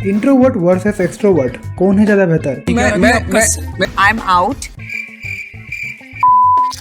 Introvert versus extrovert, कौन है ज्यादा बेहतर? I am out.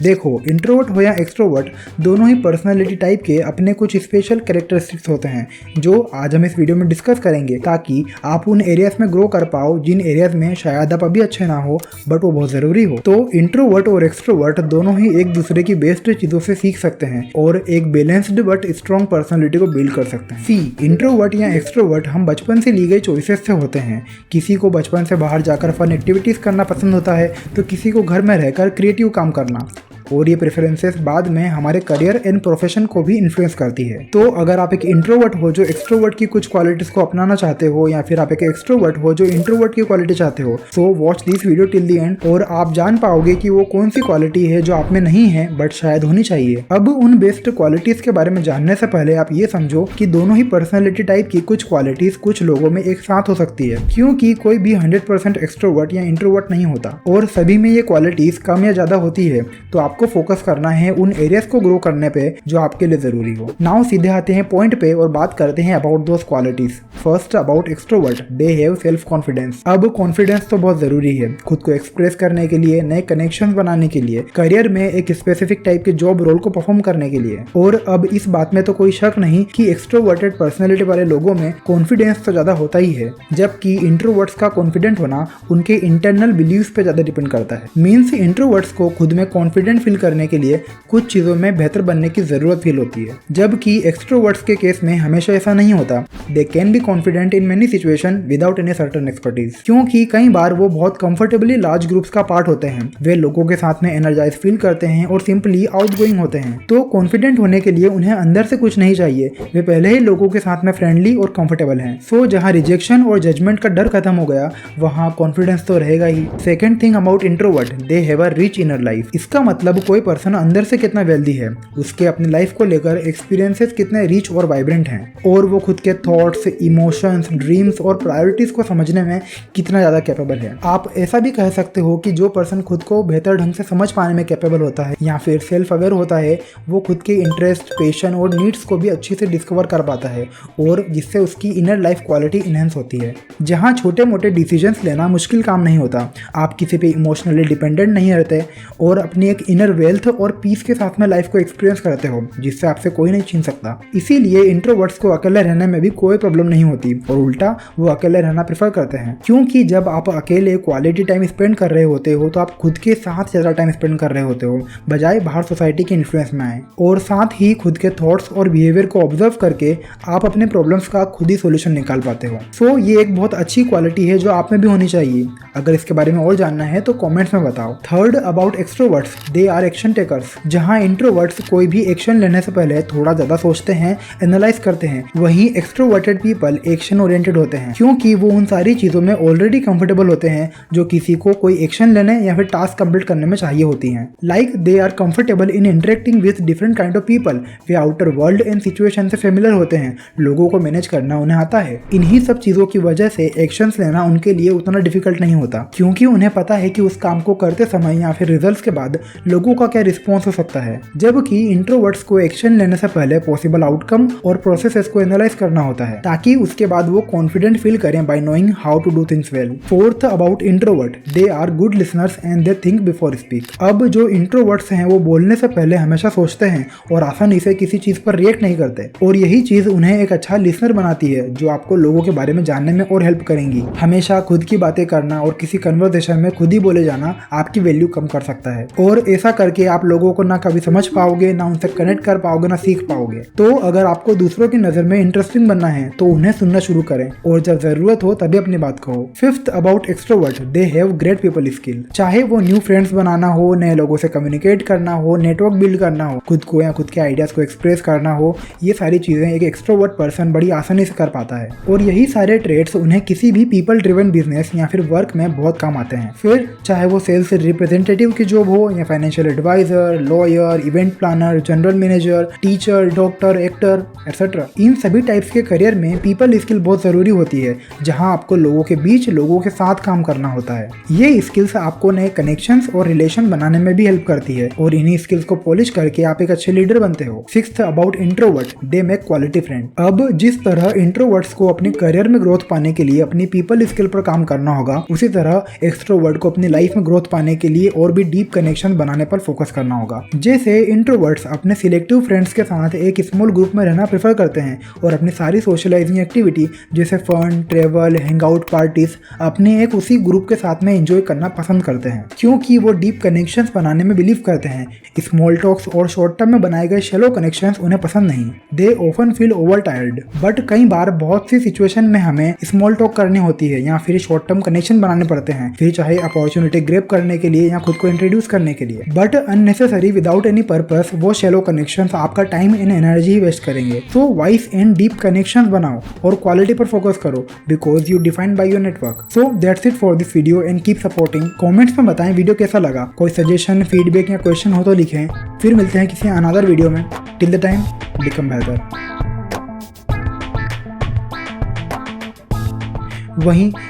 देखो, इंट्रोवर्ट हो या एक्सट्रोवर्ट, दोनों ही पर्सनालिटी टाइप के अपने कुछ स्पेशल कैरेक्टरिस्टिक्स होते हैं जो आज हम इस वीडियो में डिस्कस करेंगे, ताकि आप उन एरियाज में ग्रो कर पाओ जिन एरियाज में शायद आप अभी अच्छे ना हो बट वो बहुत जरूरी हो। तो इंट्रोवर्ट और एक्सट्रोवर्ट दोनों ही एक दूसरे की बेस्ट चीजों से सीख सकते हैं और एक बैलेंस्ड बट स्ट्रॉन्ग पर्सनालिटी को बिल्ड कर सकते हैं। सी, इंट्रोवर्ट या एक्सट्रोवर्ट हम बचपन से ली गई चॉइसेस से होते हैं। किसी को बचपन से बाहर जाकर फन एक्टिविटीज करना पसंद होता है तो किसी को घर में रहकर क्रिएटिव काम करना, और ये प्रेफरेंसेस बाद में हमारे करियर एंड प्रोफेशन को भी इन्फ्लुएंस करती है। तो अगर आप एक इंट्रोवर्ट हो जो एक्सट्रोवर्ट की कुछ क्वालिटीज को अपनाना चाहते हो, या फिर आप एक एक्सट्रोवर्ट हो जो इंट्रोवर्ट की क्वालिटी चाहते हो, so watch this video till the end और आप जान पाओगे कि वो कौन सी क्वालिटी है जो आप में नहीं है बट शायद होनी चाहिए। अब उन बेस्ट क्वालिटीज के बारे में जानने से पहले आप ये समझो कि दोनों ही पर्सनैलिटी टाइप की कुछ क्वालिटीज कुछ लोगों में एक साथ हो सकती है, क्योंकि कोई भी 100% एक्सट्रोवर्ट या इंट्रोवर्ट नहीं होता और सभी में ये क्वालिटीज कम या ज्यादा होती है। तो आपको फोकस करना है उन एरियाज को ग्रो करने पे जो आपके लिए जरूरी हो। नाउ सीधे आते हैं पॉइंट पे और बात करते हैं about those qualities. First, about extrovert, they have self confidence. अब कॉन्फिडेंस तो बहुत जरूरी है खुद को एक्सप्रेस करने के लिए, नए कनेक्शंस बनाने के लिए, करियर में एक स्पेसिफिक टाइप के जॉब रोल को परफॉर्म करने के लिए। और अब इस बात में तो कोई शक नहीं कि एक्सट्रोवर्टेड पर्सनैलिटी वाले लोगों में कॉन्फिडेंस तो ज्यादा होता ही है, जबकि इंट्रोवर्ट्स का कॉन्फिडेंट होना उनके इंटरनल बिलीव्स पे ज्यादा डिपेंड करता है। मीन्स इंट्रोवर्ट्स को खुद में कॉन्फिडेंट फील करने के लिए कुछ चीजों में बेहतर बनने की जरूरत फील होती है, जबकि एक्सट्रोवर्ट्स के केस में हमेशा ऐसा नहीं होता। They can be confident in many situation without any certain expertise, क्योंकि कई बार वो बहुत कंफर्टेबली लार्ज ग्रुप्स का पार्ट होते हैं। वे लोगों के साथ में एनर्जाइज फील करते हैं और सिंपली आउटगोइंग होते हैं। तो कॉन्फिडेंट होने के लिए उन्हें अंदर से कुछ नहीं चाहिए, वे पहले ही लोगों के साथ में फ्रेंडली और कंफर्टेबल हैं। सो जहाँ रिजेक्शन और जजमेंट का डर खत्म हो गया, वहाँ कॉन्फिडेंस तो रहेगा ही। Second thing about introvert, they have a rich inner life. इसका मतलब कोई पर्सन अंदर से कितना वेल्दी है, उसके अपनी लाइफ को लेकर एक्सपीरियंसेस कितने रिच और वाइब्रेंट हैं, और वो खुद के थॉट्स, इमोशंस, ड्रीम्स और प्रायोरिटीज को समझने में कितना ज्यादा कैपेबल है। आप ऐसा भी कह सकते हो कि जो पर्सन खुद को बेहतर ढंग से समझ पाने में कैपेबल होता है या फिर सेल्फ अवेयर होता है, वो खुद के इंटरेस्ट, पैशन और नीड्स को भी अच्छी से डिस्कवर कर पाता है, और जिससे उसकी इनर लाइफ क्वालिटी इनहेंस होती है। जहाँ छोटे मोटे डिसीजंस लेना मुश्किल काम नहीं होता, आप किसी पे इमोशनली डिपेंडेंट नहीं रहते और अपनी एक इनर वेल्थ और पीस के साथ में लाइफ को एक्सपीरियंस करते हो, जिससे आपसे कोई नहीं छीन सकता। इसीलिए इंट्रोवर्ट्स को अकेले रहने में भी कोई प्रॉब्लम नहीं होती और उल्टा वो अकेले रहना प्रेफर करते हैं, क्योंकि जब आप अकेले क्वालिटी टाइम स्पेंड कर रहे होते हो तो आप खुद के साथ ज्यादा टाइम स्पेंड कर रहे होते हो, बजाय बाहर सोसाइटी के इन्फ्लुएंस में आए। और साथ ही खुद के थॉट्स और बिहेवियर को ऑब्जर्व करके आप अपने प्रॉब्लम्स का खुद ही सोल्यूशन निकाल पाते हो। सो ये एक बहुत अच्छी क्वालिटी है जो आप में भी होनी चाहिए। अगर इसके बारे में और जानना है तो कॉमेंट्स में बताओ। Third, about extroverts, they are action takers. जहाँ इंट्रोवर्ट्स कोई भी एक्शन लेने से पहले थोड़ा ज्यादा सोचते हैं, एनालाइज करते हैं, वहीं एक्सट्रोवर्टेड पीपल एक्शन ओरिएंटेड होते हैं, क्योंकि वो उन सारी चीजों में ऑलरेडी कंफर्टेबल होते हैं जो किसी को कोई एक्शन लेने या फिर टास्क कंप्लीट करने में चाहिए होती हैं। Like they are comfortable in interacting with different kind of people. वे आउटर वर्ल्ड एंड सिचुएशन से फेमिलियर होते हैं, लोगों को मैनेज करना उन्हें आता है। इन्हीं सब चीजों की वजह से एक्शंस लेना उनके लिए उतना डिफिकल्ट नहीं होता, क्योंकि उन्हें पता है कि उस काम को करते समय या फिर रिजल्ट्स के बाद लोगों का क्या रिस्पॉन्स हो सकता है। जबकि इंट्रोवर्ट्स को एक्शन लेने से पहले पॉसिबल आउटकम और प्रोसेसेस को एनालाइज करना होता है, ताकि उसके बाद वो कॉन्फिडेंट फील करें by knowing how to do things well. Fourth, about introvert, they are good listeners and they think before speak. अब जो इंट्रोवर्ट्स हैं वो बोलने से पहले हमेशा सोचते हैं और आसानी से किसी चीज पर रिएक्ट नहीं करते, और यही चीज उन्हें एक अच्छा लिसनर बनाती है जो आपको लोगों के बारे में जानने में और हेल्प करेंगी। हमेशा खुद की बातें करना और किसी कन्वर्सेशन में खुद ही बोले जाना आपकी वैल्यू कम कर सकता है, और ऐसा करके आप लोगों को ना कभी समझ पाओगे, ना उनसे कनेक्ट कर पाओगे, ना सीख पाओगे। तो अगर आपको दूसरों की नजर में इंटरेस्टिंग बनना है तो उन्हें सुनना शुरू करें और जब जरूरत हो तभी अपनी बात कहो। Fifth, about extrovert, they have great people skill. चाहे वो न्यू फ्रेंड्स बनाना हो, नए लोगों से कम्युनिकेट करना हो, नेटवर्क बिल्ड करना हो, खुद को या खुद के आइडियाज को एक्सप्रेस करना हो, ये सारी चीजें एक एक्सट्रोवर्ट पर्सन बड़ी आसानी से कर पाता है, और यही सारे ट्रेड्स उन्हें किसी भी पीपल ड्रिवन बिजनेस या फिर वर्क में बहुत काम आते हैं। फिर चाहे वो सेल्स रिप्रेजेंटेटिव की जॉब हो या financial financial advisor, lawyer, event planner, general manager, teacher, doctor, actor etcetera. इन सभी टाइप्स के करियर में पीपल स्किल बहुत ज़रूरी होती है, जहां आपको लोगों के बीच लोगों के साथ काम करना होता है। ये स्किल्स आपको नए कनेक्शंस और रिलेशन बनाने में भी हेल्प करती है और इन्हीं स्किल्स को पॉलिश करके आप एक अच्छे लीडर बनते हो। 6th about introvert, they make quality friend. अब जिस तरह इंट्रोवर्ट्स को अपने करियर में ग्रोथ पाने के लिए अपनी पीपल स्किल पर काम करना होगा, उसी तरह एक्सट्रोवर्ट को अपनी लाइफ में ग्रोथ पाने के लिए और भी डीप कनेक्शन बनाने पर फोकस करना होगा। जैसे इंट्रोवर्ट्स अपने सिलेक्टिव फ्रेंड्स के साथ एक स्मॉल ग्रुप में रहना प्रेफर करते हैं और अपनी सारी सोशलाइजिंग एक्टिविटी जैसे fun, travel, hang out, parties अपने एक उसी ग्रुप के साथ में एंजॉय करना पसंद करते हैं, क्योंकि वो डीप कनेक्शंस बनाने में बिलीव करते हैं। स्मॉल टॉक्स और शॉर्ट टर्म में बनाए गए शैलो कनेक्शंस उन्हें पसंद नहीं। They often feel over tired. But कई बार बहुत सी सिचुएशन में हमें स्मॉल टॉक करनी होती है या फिर शॉर्ट टर्म कनेक्शन बनाने पड़ते हैं, फिर चाहे अपॉर्चुनिटी ग्रैब करने के लिए या खुद को इंट्रोड्यूस करने के लिए। But unnecessary without any purpose वो शैलो कनेक्शंस आपका टाइम एंड एनर्जी ही वेस्ट करेंगे। So wise and deep connections बनाओ और क्वालिटी पर फोकस करो, because you defined by your network. So that's it for this video and keep supporting. Comments में बताएं वीडियो कैसा लगा। कोई सजेशन, फीडबैक या क्वेश्चन हो तो लिखें। फिर मिलते हैं किसी अनदर वीडियो में। टिल द टाइम, बिकम बेहतर।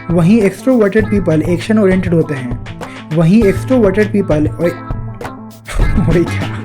वहीं एक्सट्रोवर्टेड पीपल एक्शन ओरिएंटेड होते हैं। वहीं एक्सट्रोवर्टेड पीपल और क्या